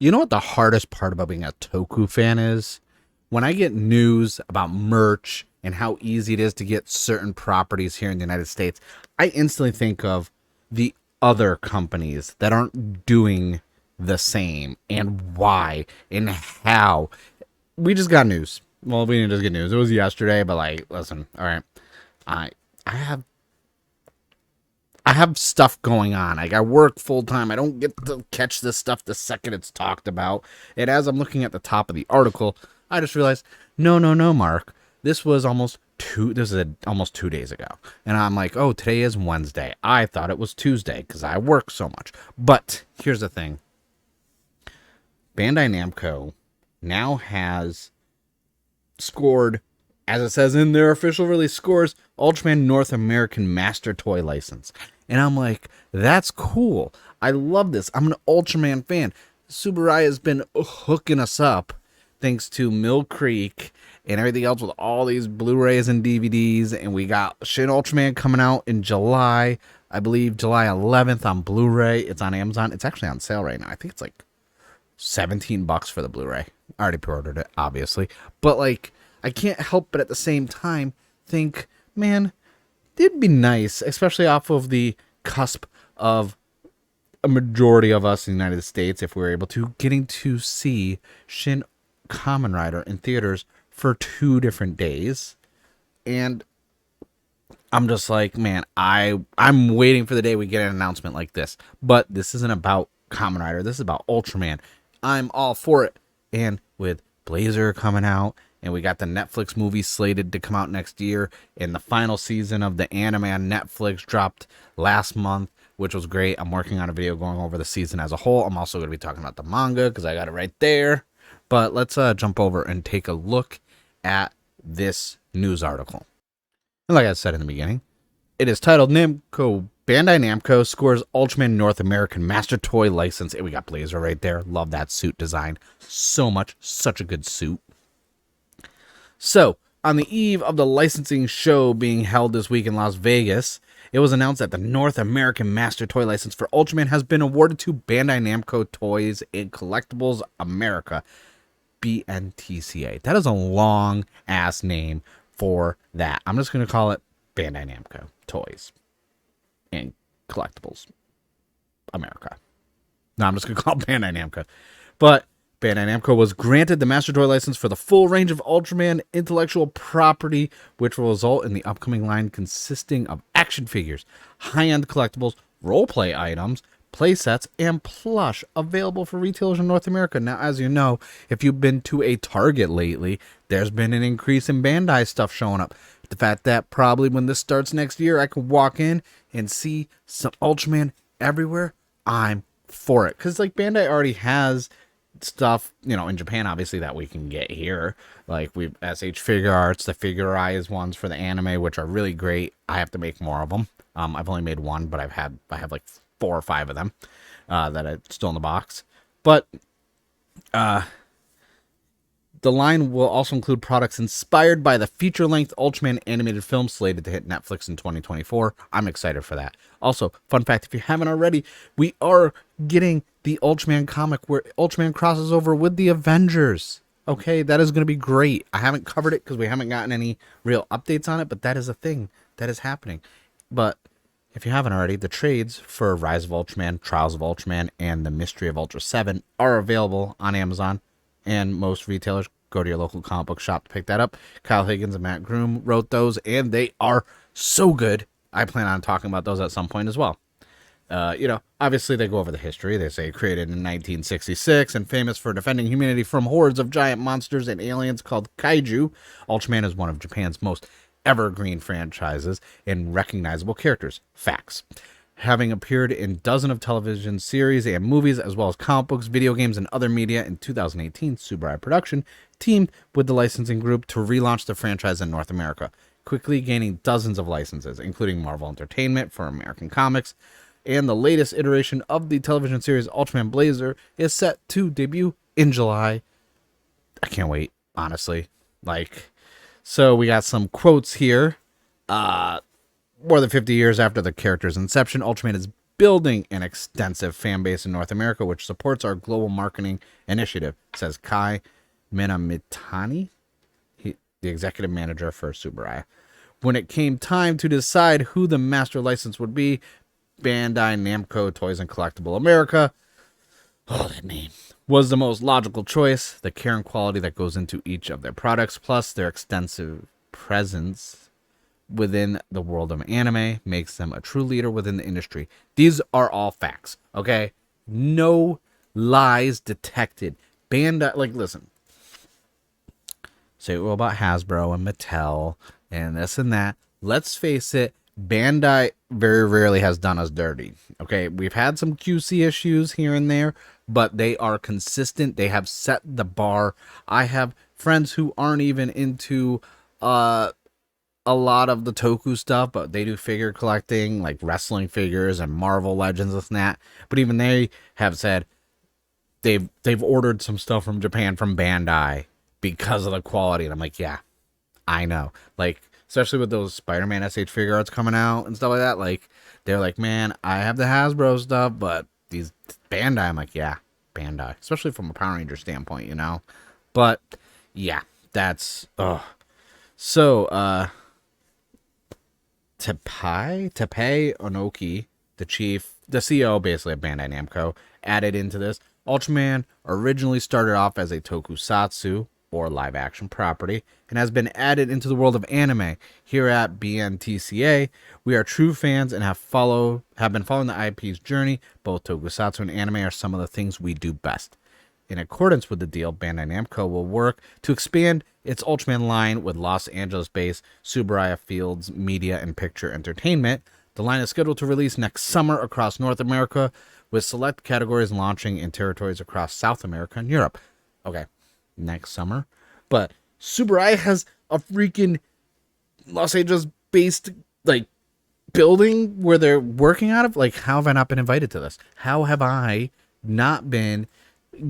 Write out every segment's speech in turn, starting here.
You know what the hardest part about being a Toku fan is? When I get news about merch and how easy it is to get certain properties here in the United States, I instantly think of the other companies that aren't doing the same and why and how. We just got news. Well, we didn't just get news. It was yesterday, but like, listen, all right. I I have stuff going on. Like I work full time. I don't get to catch this stuff the second it's talked about. And as I'm looking at the top of the article, I just realized, no, no, no, Mark. This was almost 2 days ago. And I'm like, oh, today is Wednesday. I thought it was Tuesday because I work so much. But here's the thing. Bandai Namco now has scored, as it says in their official release scores, Ultraman North American Master Toy License. And I'm like, that's cool. I love this. I'm an Ultraman fan. Subaraya has been hooking us up thanks to Mill Creek and everything else with all these Blu-rays and DVDs. And we got Shin Ultraman coming out in July. I believe July 11th on Blu-ray. It's on Amazon. It's actually on sale right now. I think it's like $17 for the Blu-ray. I already pre-ordered it, obviously. But like, I can't help but at the same time think, man, it'd be nice, especially off of the cusp of a majority of us in the United States, if we were able to, getting to see Shin Kamen Rider in theaters for 2 different days. And I'm just like, man, I'm waiting for the day we get an announcement like this. But this isn't about Kamen Rider. This is about Ultraman. I'm all for it. And with Blazer coming out, and we got the Netflix movie slated to come out next year, and the final season of the anime on Netflix dropped last month, which was great. I'm working on a video going over the season as a whole. I'm also going to be talking about the manga because I got it right there. But let's jump over and take a look at this news article. And like I said in the beginning, it is titled Namco Bandai Namco scores Ultraman North American Master Toy License. And we got Blazer right there. Love that suit design so much. Such a good suit. So, on the eve of the licensing show being held this week in Las Vegas, it was announced that the North American Master Toy License for Ultraman has been awarded to Bandai Namco Toys and Collectibles America, BNTCA. That is a long-ass name for that. I'm just going to call it Bandai Namco Toys and Collectibles America. No, I'm just going to call it Bandai Namco. But Bandai Namco was granted the Master Toy license for the full range of Ultraman intellectual property, which will result in the upcoming line consisting of action figures, high-end collectibles, role-play items, playsets, and plush available for retailers in North America. Now, as you know, if you've been to a Target lately, there's been an increase in Bandai stuff showing up. The fact that probably when this starts next year, I could walk in and see some Ultraman everywhere, I'm for it. Because, like, Bandai already has stuff, you know, in Japan, obviously, that we can get here. Like, we've SH Figure Arts, the Figurize ones for the anime, which are really great. I have to make more of them. I've only made one, but I have like 4 or 5 of them that are still in the box. But the line will also include products inspired by the feature-length Ultraman animated film slated to hit Netflix in 2024. I'm excited for that. Also, fun fact, if you haven't already, we are getting the Ultraman comic where Ultraman crosses over with the Avengers. Okay, that is going to be great. I haven't covered it because we haven't gotten any real updates on it, but that is a thing that is happening. But if you haven't already, the trades for Rise of Ultraman, Trials of Ultraman, and the Mystery of Ultra 7 are available on Amazon, and most retailers. Go to your local comic book shop to pick that up. Kyle Higgins and Matt Groom wrote those, and they are so good. I plan on talking about those at some point as well. You know, obviously they go over the history. They say created in 1966 and famous for defending humanity from hordes of giant monsters and aliens called kaiju. Ultraman is one of Japan's most evergreen franchises and recognizable characters. Facts. Having appeared in dozens of television series and movies, as well as comic books, video games, and other media, in 2018, Subaraya Production teamed with the licensing group to relaunch the franchise in North America, quickly gaining dozens of licenses, including Marvel Entertainment for American comics, and the latest iteration of the television series Ultraman Blazer is set to debut in July. I can't wait, honestly. So we got some quotes here. More than 50 years after the character's inception, Ultraman is building an extensive fan base in North America, which supports our global marketing initiative, says Kai Minamitani, the executive manager for Subaraya. When it came time to decide who the master license would be, Bandai Namco Toys and Collectible America, that name, was the most logical choice. The care and quality that goes into each of their products, plus their extensive presence within the world of anime, makes them a true leader within the industry. These are all facts, okay? No lies detected. Bandai, like, listen. Say what about Hasbro and Mattel and this and that. Let's face it, Bandai very rarely has done us dirty. Okay, we've had some QC issues here and there, but they are consistent. They have set the bar. I have friends who aren't even into a lot of the Toku stuff, but they do figure collecting, like wrestling figures and Marvel Legends and that. But even they have said they've ordered some stuff from Japan from Bandai because of the quality. And I'm like, yeah, I know. Like, especially with those Spider-Man SH figure arts coming out and stuff like that. Like, they're like, man, I have the Hasbro stuff, but these Bandai, I'm like, yeah, Bandai. Especially from a Power Ranger standpoint, you know? But, yeah, that's, So, Teppei Onoki, the CEO basically of Bandai Namco, added into this. Ultraman originally started off as a tokusatsu, or live action property, and has been added into the world of anime. Here at BNTCA, we are true fans and have been following the IP's journey. Both tokusatsu and anime are some of the things we do best. In accordance with the deal, Bandai Namco will work to expand its Ultraman line with Los Angeles-based Subaraya Fields Media and Picture Entertainment. The line is scheduled to release next summer across North America, with select categories launching in territories across South America and Europe. Okay, next summer. But Subaraya has a freaking Los Angeles-based, like, building where they're working out of. Like, how have I not been invited to this? How have I not been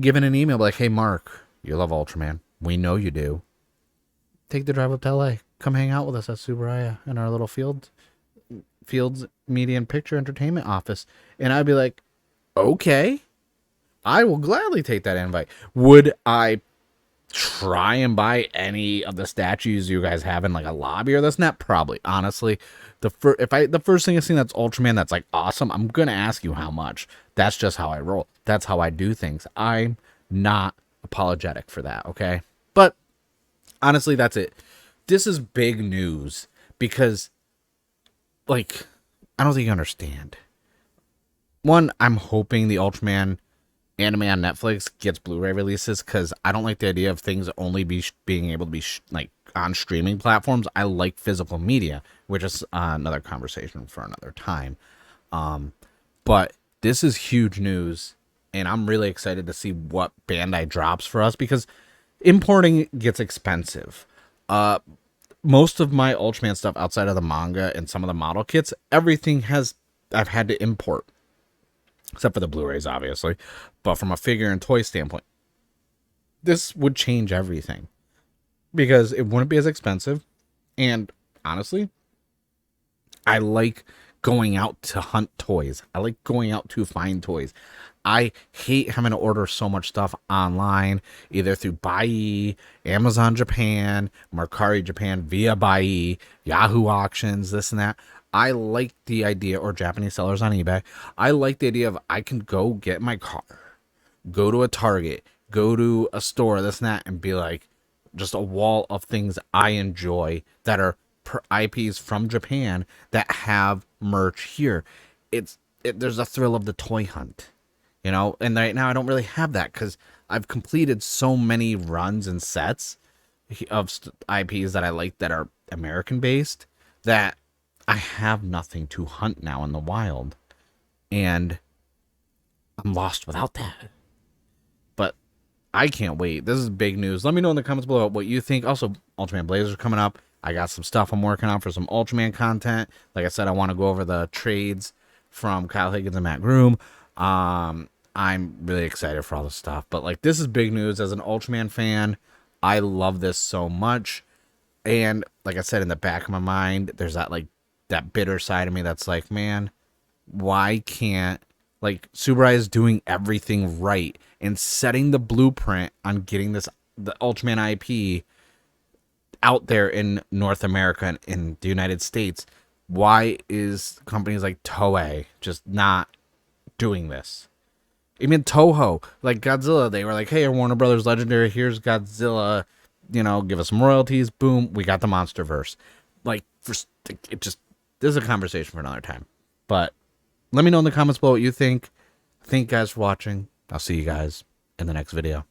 given an email like, hey, Mark, you love Ultraman. We know you do. Take the drive up to LA. Come hang out with us at Subaraya in our little Fields Media and Picture Entertainment office. And I'd be like, okay, I will gladly take that invite. Would I try and buy any of the statues you guys have in like a lobby or this and that? Probably. Honestly, the first thing I see that's Ultraman that's like awesome, I'm gonna ask you how much. That's just how I roll. That's how I do things. I'm not apologetic for that, okay? But honestly, that's it. This is big news because, like, I don't think you understand. One, I'm hoping the Ultraman anime on Netflix gets Blu-ray releases, because I don't like the idea of things only being able to be like on streaming platforms. I like physical media, which is another conversation for another time. But this is huge news, and I'm really excited to see what Bandai drops for us, because importing gets expensive. Most of my Ultraman stuff outside of the manga and some of the model kits, everything I've had to import. Except for the Blu-rays, obviously. But from a figure and toy standpoint, this would change everything. Because it wouldn't be as expensive. And honestly, I like going out to hunt toys. I like going out to find toys. I hate having to order so much stuff online, either through Bai, Amazon Japan, Mercari Japan, via Bai, Yahoo Auctions, this and that. I like the idea, or Japanese sellers on eBay. I like the idea of I can go get in my car, go to a Target, go to a store, this and that, and be like, just a wall of things I enjoy that are IPs from Japan that have merch here. There's a thrill of the toy hunt, you know. And right now I don't really have that because I've completed so many runs and sets of IPs that I like that are American based that I have nothing to hunt now in the wild, and I'm lost without that. But I can't wait. This is big news. Let me know in the comments below what you think. Also, Ultraman Blazers are coming up. I got some stuff I'm working on for some Ultraman content. Like I said, I want to go over the trades from Kyle Higgins and Matt Groom. I'm really excited for all this stuff. But like, this is big news. As an Ultraman fan, I love this so much. And like I said, in the back of my mind, there's that bitter side of me that's like, man, why can't, like, Subaru is doing everything right and setting the blueprint on getting the Ultraman IP out there in North America and in the United States. Why is companies like Toei just not doing this? Even Toho, like Godzilla, they were like, hey, Warner Brothers Legendary, here's Godzilla, give us some royalties. Boom, we got the Monsterverse. Like, it just, this is a conversation for another time. But let me know in the comments below what you think. Thank you guys for watching. I'll see you guys in the next video.